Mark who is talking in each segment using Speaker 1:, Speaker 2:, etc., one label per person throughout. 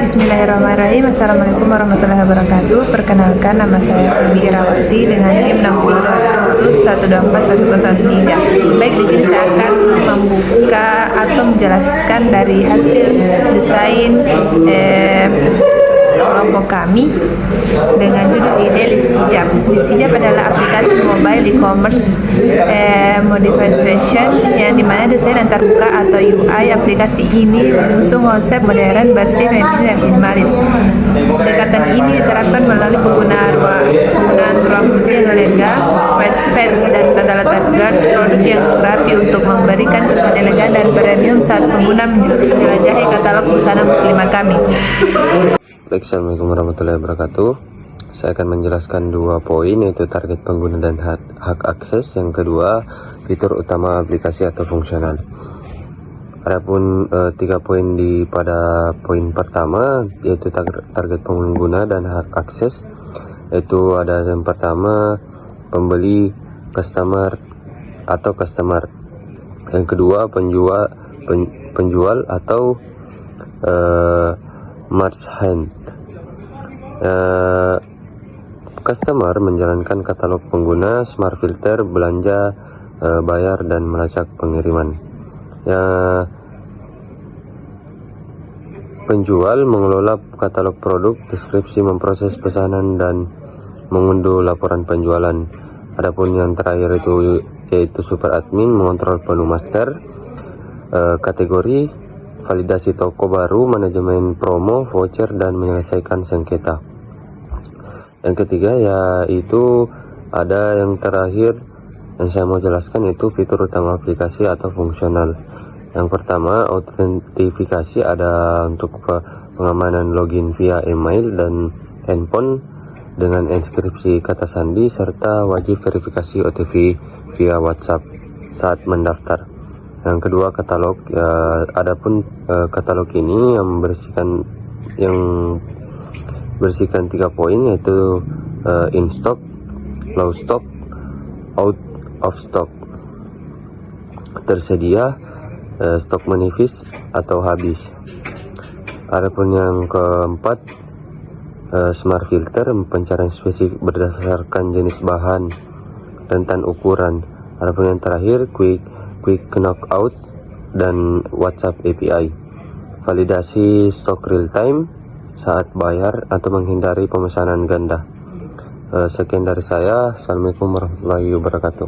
Speaker 1: Bismillahirrahmanirrahim. Assalamualaikum warahmatullahi wabarakatuh. Perkenalkan, nama saya Febi Irawati dengan NIM 60200124103. Baik, di sini saya akan membuka atau menjelaskan dari hasil desain kelompok kami dengan judul ide Lisijab. Lisijab adalah aplikasi mobile e-commerce modified fashion yang dimana desain antar muka atau UI aplikasi ini mengusung konsep modern, bersih, feminin, dan minimalis. Pendekatan ini diterapkan melalui penggunaan ruang yang legal, white space, dan tata letak guards, produk yang rapi untuk memberikan kesan elegan dan premium saat pengguna menjelajahi katalog busana muslimah kami.
Speaker 2: Baik, Assalamualaikum warahmatullahi wabarakatuh. Saya akan menjelaskan 2 poin, yaitu target pengguna dan hak akses. Yang kedua, fitur utama aplikasi atau fungsional. Adapun 3 poin pada poin pertama, yaitu target pengguna dan hak akses, yaitu ada yang pertama pembeli, customer atau customer. Yang kedua penjual atau merchant. Customer menjalankan katalog pengguna, smart filter, belanja, bayar, dan melacak pengiriman. Penjual mengelola katalog produk, deskripsi, memproses pesanan, dan mengunduh laporan penjualan. Adapun yang terakhir yaitu super admin, mengontrol penuh master, kategori, validasi toko baru, manajemen promo, voucher, dan menyelesaikan sengketa. Yang ketiga yaitu ada yang terakhir yang saya mau jelaskan, yaitu fitur utama aplikasi atau fungsional. Yang pertama, autentifikasi, ada untuk pengamanan login via email dan handphone dengan inskripsi kata sandi, serta wajib verifikasi OTP via WhatsApp saat mendaftar. Yang kedua, katalog. Adapun katalog ini yang bersihkan 3 poin, yaitu in stock, low stock, out of stock, tersedia, stok menipis atau habis. Adapun yang keempat, smart filter, pencarian spesifik berdasarkan jenis bahan, rentan ukuran. Adapun yang terakhir, quick knockout dan WhatsApp API, validasi stok real time saat bayar atau menghindari pemesanan ganda. Sekian dari saya. Assalamualaikum warahmatullahi wabarakatuh.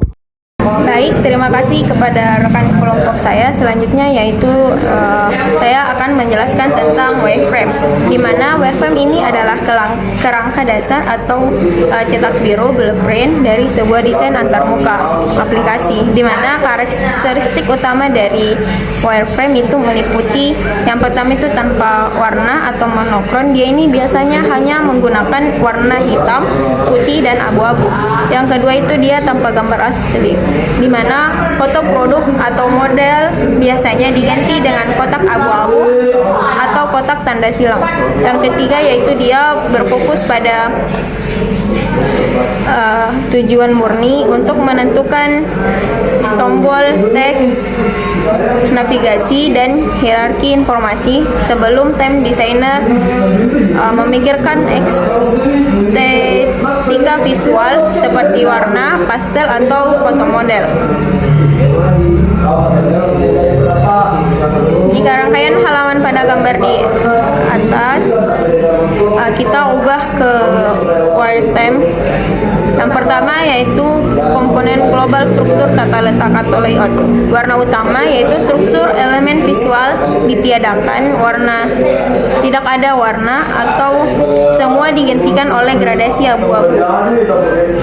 Speaker 3: Baik, terima kasih kepada rekan kelompok saya. Selanjutnya yaitu saya akan menjelaskan tentang wireframe, di mana wireframe ini adalah kerangka dasar atau cetak biru blueprint dari sebuah desain antarmuka aplikasi, di mana karakteristik utama dari wireframe itu meliputi yang pertama itu tanpa warna atau monokrom. Dia ini biasanya hanya menggunakan warna hitam, putih, dan abu-abu. Yang kedua itu dia tanpa gambar asli, di mana foto produk atau model biasanya diganti dengan kotak abu-abu atau kotak tanda silang. Yang ketiga yaitu dia berfokus pada tujuan murni untuk menentukan tombol, teks, navigasi, dan hierarki informasi sebelum time designer memikirkan estetika visual seperti warna, pastel, atau foto model. Jika rangkaian halaman pada gambar di atas kita ubah ke wireframe, yang pertama yaitu komponen global, struktur, tata letak atau layout. Warna utama yaitu struktur elemen visual ditiadakan, warna tidak ada warna atau semua digantikan oleh gradasi abu-abu,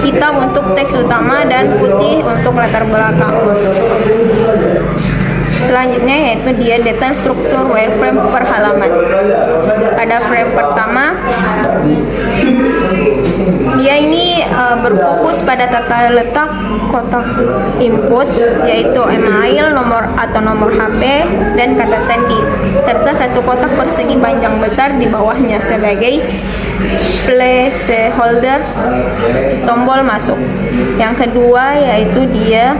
Speaker 3: hitam untuk teks utama, dan putih untuk latar belakang. Selanjutnya yaitu dia detail struktur wireframe per halaman. Pada frame pertama, dia ini berfokus pada tata letak kotak input, yaitu email, nomor HP, dan kata sandi, serta satu kotak persegi panjang besar di bawahnya sebagai placeholder tombol masuk. Yang kedua yaitu dia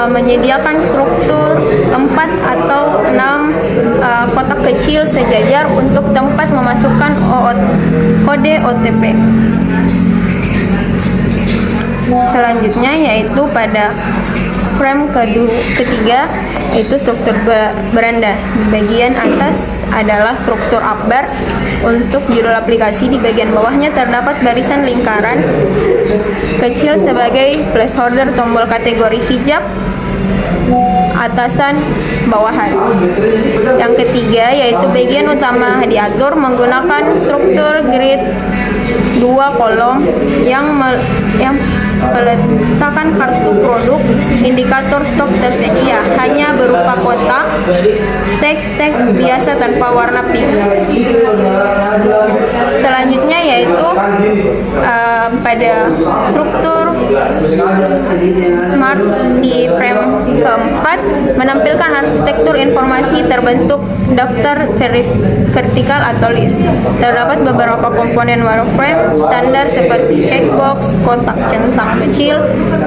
Speaker 3: menyediakan struktur 4 atau 6 kotak kecil sejajar untuk tempat memasukkan kode OTP. Selanjutnya yaitu pada frame ketiga itu struktur beranda. Di bagian atas adalah struktur upbar untuk judul aplikasi. Di bagian bawahnya terdapat barisan lingkaran kecil sebagai placeholder tombol kategori hijab atasan bawahan. Yang ketiga yaitu bagian utama diatur menggunakan struktur grid 2 kolom yang meletakkan kartu produk, indikator stok tersedia hanya berupa kotak, teks biasa tanpa warna pink. Selanjutnya yaitu pada struktur smart di frame keempat menampilkan arsitektur informasi terbentuk daftar vertikal atau list. Terdapat beberapa komponen wireframe standar seperti checkbox, kotak centang kecil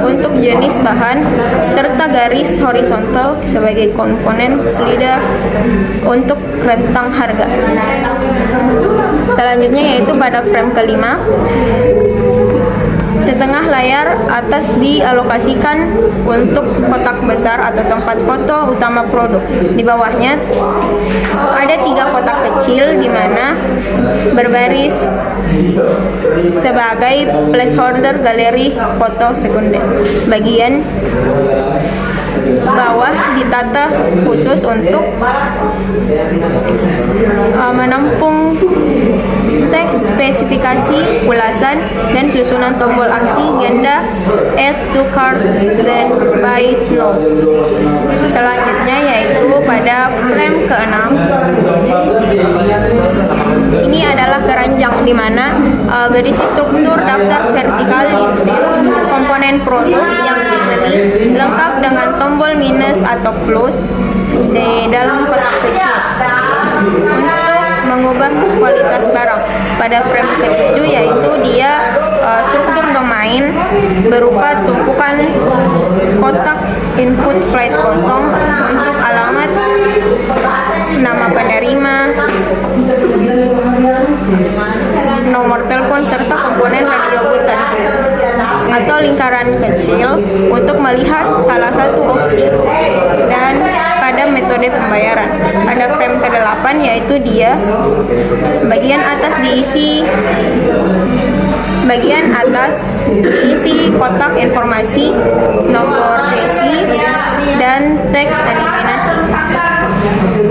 Speaker 3: untuk jenis bahan, serta garis horizontal sebagai komponen slider untuk rentang harga. Selanjutnya yaitu pada frame kelima, setengah layar atas dialokasikan untuk kotak besar atau tempat foto utama produk. Di bawahnya ada 3 kotak kecil di mana berbaris sebagai placeholder galeri foto sekunder. Bagian bawah ditata khusus untuk menampung teks spesifikasi, ulasan, dan susunan tombol aksi ganda add to cart dan buy now. Selanjutnya yaitu pada frame ke-6, ini adalah keranjang di mana berisi struktur daftar vertikal list komponen produk yang dibeli lengkap dengan tombol minus atau plus di dalam kotak kecil untuk mengubah kualitas barang. Pada frame ke-7 yaitu dia struktur domain berupa tumpukan kotak input flight kosong untuk alamat, nama penerima, nomor telepon, serta komponen radio button atau lingkaran kecil untuk melihat salah satu opsi dan pada metode pembayaran. Pada frame ke-8 yaitu dia bagian atas diisi kotak informasi, nomor resi, dan teks eliminasi.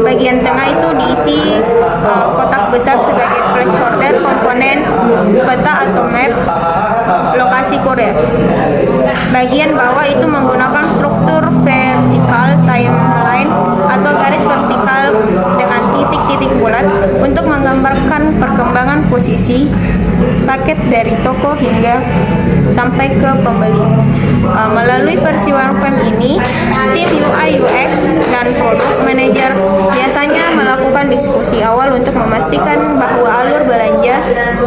Speaker 3: Bagian tengah itu diisi kotak besar sebagai placeholder komponen peta atau map lokasi kurir. Bagian bawah itu menggunakan struktur vertikal timeline atau garis vertikal dengan titik-titik bulat untuk menggambarkan perkembangan posisi paket dari toko hingga sampai ke pembeli. Melalui versi wireframe ini, tim UI UX dan produk manager biasanya melakukan diskusi awal untuk memastikan bahwa alur belanja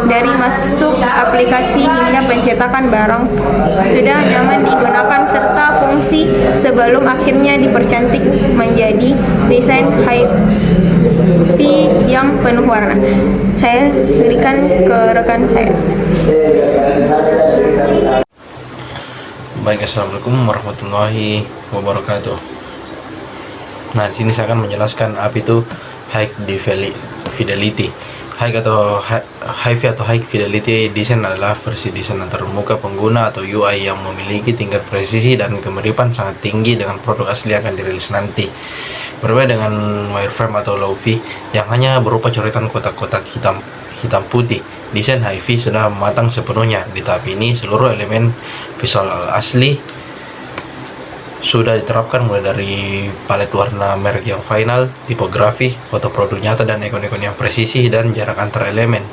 Speaker 3: dari masuk aplikasi hingga pencetakan barang sudah nyaman digunakan, serta fungsi sebelum akhirnya dipercantik menjadi desain high-fi yang penuh warna. Saya berikan ke rekan saya.
Speaker 4: Baik, assalamualaikum warahmatullahi wabarakatuh. Nah, di sini saya akan menjelaskan apa itu high fidelity. High fidelity design adalah versi desain antarmuka pengguna atau UI yang memiliki tingkat presisi dan kemiripan sangat tinggi dengan produk asli yang akan dirilis nanti. Berbeda dengan wireframe atau low-fi yang hanya berupa coretan kotak-kotak hitam putih, desain hi-fi sudah matang sepenuhnya. Di tahap ini seluruh elemen visual asli sudah diterapkan, mulai dari palet warna merek yang final, tipografi, foto produk nyata, dan ikon-ikon yang presisi dan jarak antar elemen.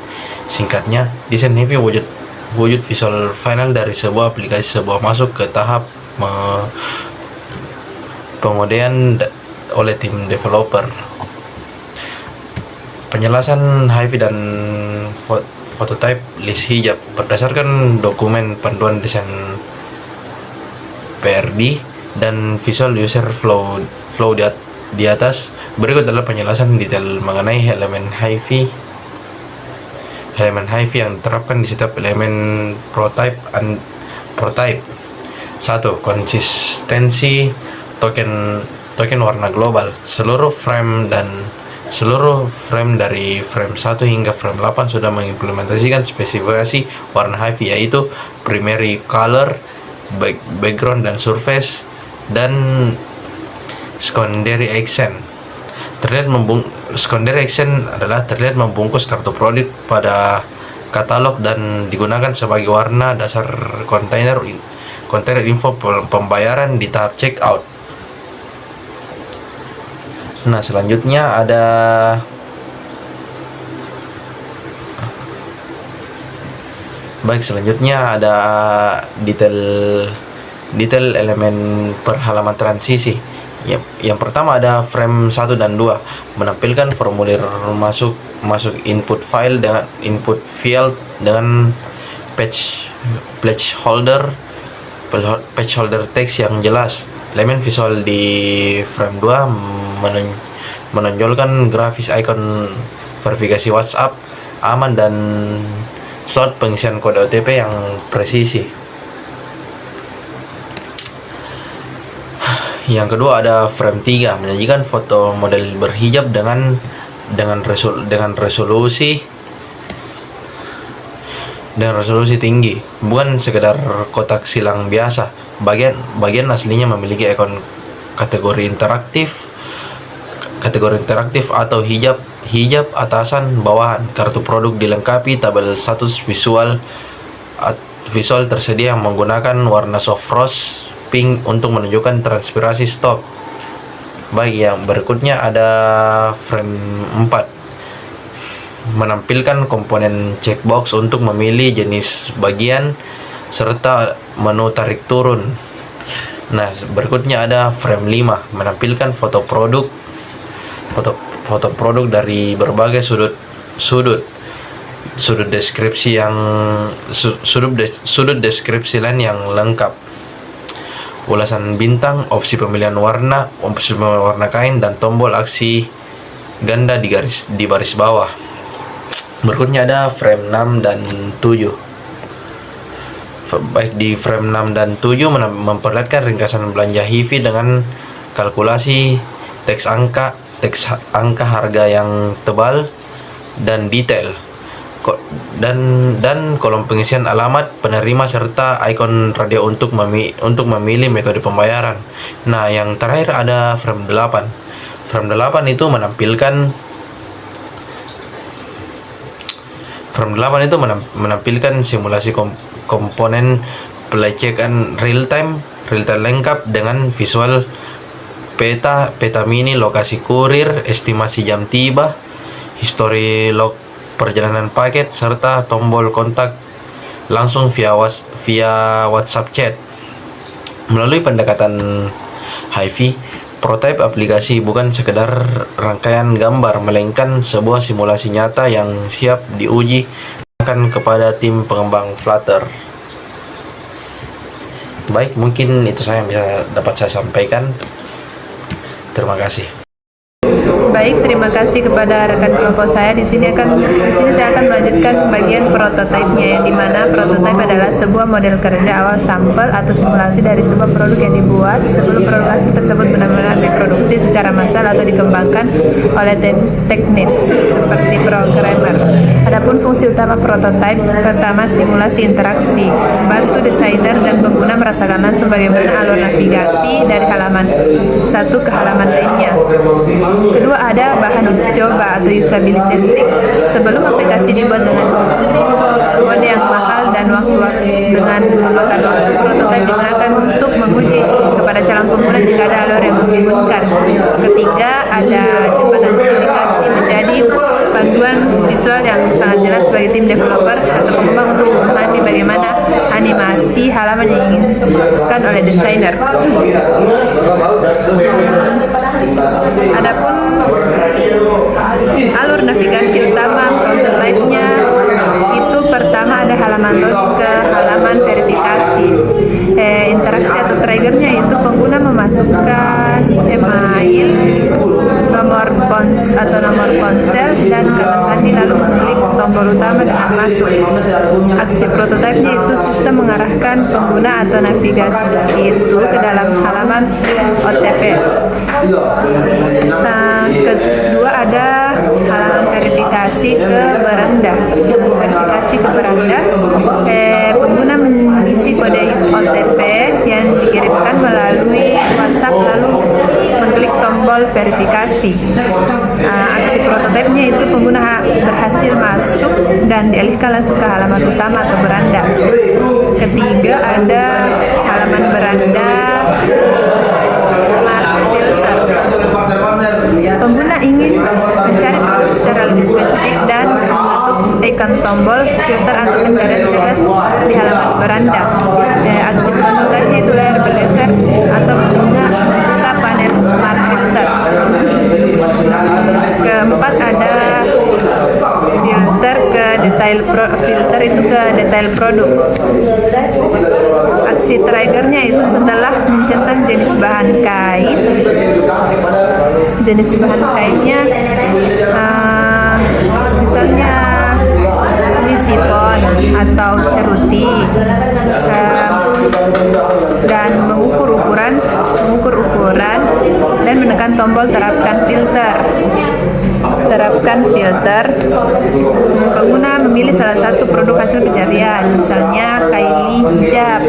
Speaker 4: Singkatnya, desain hi-fi wujud visual final dari sebuah aplikasi masuk ke tahap pengodean oleh tim developer. Penjelasan hi-fi dan prototype list hijab berdasarkan dokumen panduan desain PRD dan visual user flow di atas. Berikut adalah penjelasan detail mengenai elemen HiFi. Elemen HiFi yang diterapkan di setiap elemen prototype. 1. Konsistensi token warna global. Seluruh frame dari frame 1 hingga frame 8 sudah mengimplementasikan spesifikasi warna HiFi, yaitu primary color, background dan surface, dan secondary accent. Secondary accent adalah terlihat membungkus kartu produk pada katalog dan digunakan sebagai warna dasar kontainer info pembayaran di tahap checkout. Nah, selanjutnya ada detail elemen per halaman transisi. Yang pertama ada frame 1 dan 2 menampilkan formulir masuk input file dengan input field dengan page holder teks yang jelas. Elemen visual di frame 2 menonjolkan grafis icon verifikasi WhatsApp aman dan slot pengisian kode OTP yang presisi. Yang kedua ada frame 3 menyajikan foto model berhijab dengan resolusi tinggi, bukan sekedar kotak silang biasa. Bagian aslinya memiliki ikon kategori interaktif atau hijab atasan bawahan. Kartu produk dilengkapi tabel status visual tersedia yang menggunakan warna soft rose pink untuk menunjukkan transparansi stok. Baik, yang berikutnya ada frame 4 menampilkan komponen checkbox untuk memilih jenis bagian serta menu tarik turun. Nah, berikutnya ada frame 5 menampilkan foto produk dari berbagai sudut deskripsi lain yang lengkap. Ulasan bintang, opsi pemilihan warna kain, dan tombol aksi ganda di baris bawah. Berikutnya ada frame 6 dan 7. Baik, di frame 6 dan 7 memperlihatkan ringkasan belanja HiFi dengan kalkulasi teks angka harga yang tebal dan detail, dan kolom pengisian alamat penerima serta ikon radio untuk memilih metode pembayaran. Nah, yang terakhir ada frame 8. Frame 8 itu menampilkan simulasi komponen pelacakan real time lengkap dengan visual peta mini, lokasi kurir, estimasi jam tiba, history log perjalanan paket, serta tombol kontak langsung via WhatsApp chat. Melalui pendekatan HiFi, prototipe aplikasi bukan sekedar rangkaian gambar, melainkan sebuah simulasi nyata yang siap diuji kepada tim pengembang Flutter. Baik, mungkin itu saya yang dapat saya sampaikan. Terima kasih.
Speaker 1: Baik, terima kasih kepada rekan kelompok saya. Di sini saya akan melanjutkan bagian prototipenya, yang dimana prototipe adalah sebuah model kerja awal sampel atau simulasi dari sebuah produk yang dibuat sebelum produk asli tersebut benar-benar diproduksi secara massal atau dikembangkan oleh tim teknis seperti programmer. Adapun fungsi utama prototipe, pertama, simulasi interaksi, bantu desainer dan pengguna merasakan langsung bagaimana alur navigasi dari halaman satu ke halaman lainnya. Kedua, ada bahan uji coba atau usability testing. Sebelum aplikasi dibuat dengan mode yang mahal dan dengan memakan waktu, prototipe digunakan untuk menguji kepada calon pengguna jika ada alur yang membingungkan. Ketiga, ada jembatan komunikasi menjadi panduan visual yang sangat jelas bagi tim developer atau pengembang untuk memahami bagaimana animasi halaman yang diinginkan oleh desainer. Adapun alur navigasi utama prototipe-nya itu pertama ada halaman load ke halaman verifikasi. Interaksi atau triggernya itu pengguna memasukkan email atau nomor ponsel dan kata sandi, lalu mengklik tombol utama dengan masuk. Aksi prototipenya itu sistem mengarahkan pengguna atau navigasi itu ke dalam halaman OTP. Kedua ada halaman verifikasi ke beranda. Verifikasi ke beranda, pengguna mengisi kode OTP yang dikirimkan melalui WhatsApp lalu mengklik tombol verifikasi. Aksi prototipenya itu pengguna berhasil masuk dan dialihkan langsung ke halaman utama atau beranda. Ketiga ada halaman beranda smart filter. Pengguna ingin mencari produk secara lebih spesifik dan untuk tekan tombol filter atau pencarian cerdas di halaman beranda. Aksi prototipnya itu layar bergeser atau membuka panel smart filter. Keempat ada filter ke detail filter itu ke detail produk. Aksi triggernya itu setelah mencentang jenis bahan kain. Jenis bahan kainnya misalnya ini sifon atau ceruti, dan mengukur ukuran dan menekan tombol terapkan filter. Pengguna memilih salah satu produk hasil pencarian, misalnya kaili hijab.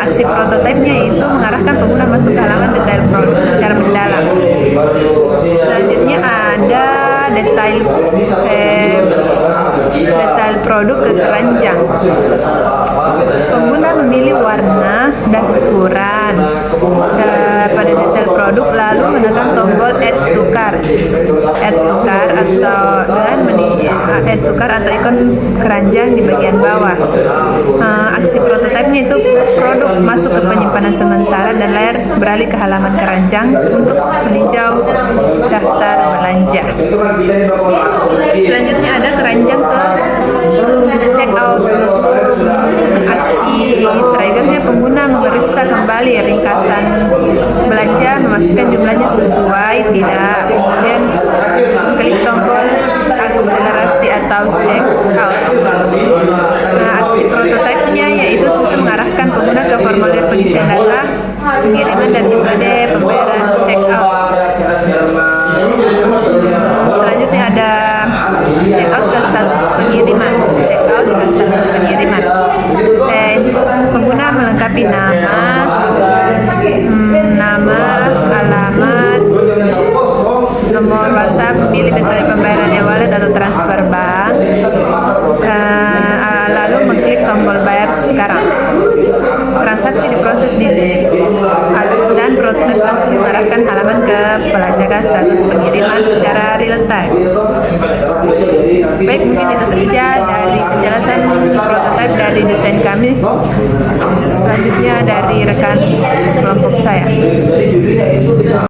Speaker 1: Aksi prototipenya itu mengarahkan pengguna masuk ke halaman detail produk secara mendalam. Selanjutnya ada detail produk ke keranjang. Pengguna memilih warna dan ukuran pada detail produk lalu menekan tombol add to cart atau ikon keranjang di bagian bawah. Aksi prototipenya itu produk masuk ke penyimpanan sementara dan layar beralih ke halaman keranjang untuk meninjau daftar belanja. Selanjutnya ada keranjang ke check out. Aksi triggernya pengguna memeriksa kembali ringkasan belanja, memastikan jumlahnya sesuai tidak, kemudian klik tombol akselerasi atau check out. Aksi prototipenya yaitu sistem mengarahkan pengguna ke formulir pengisian data, pengiriman dan metode pembayaran check out. Selanjutnya ada check out ke status pengiriman. Pengguna melengkapi nama, alamat, nomor WhatsApp, pilih metode pembayaran e-wallet atau transfer bank, lalu mengklik tombol bayar sekarang. Transaksi diproses dan prototip langsung mengarahkan halaman ke pelacakan status pengiriman secara real time. Baik, mungkin itu saja dari penjelasan prototipe dari desain kami. Selanjutnya dari rekan kelompok saya.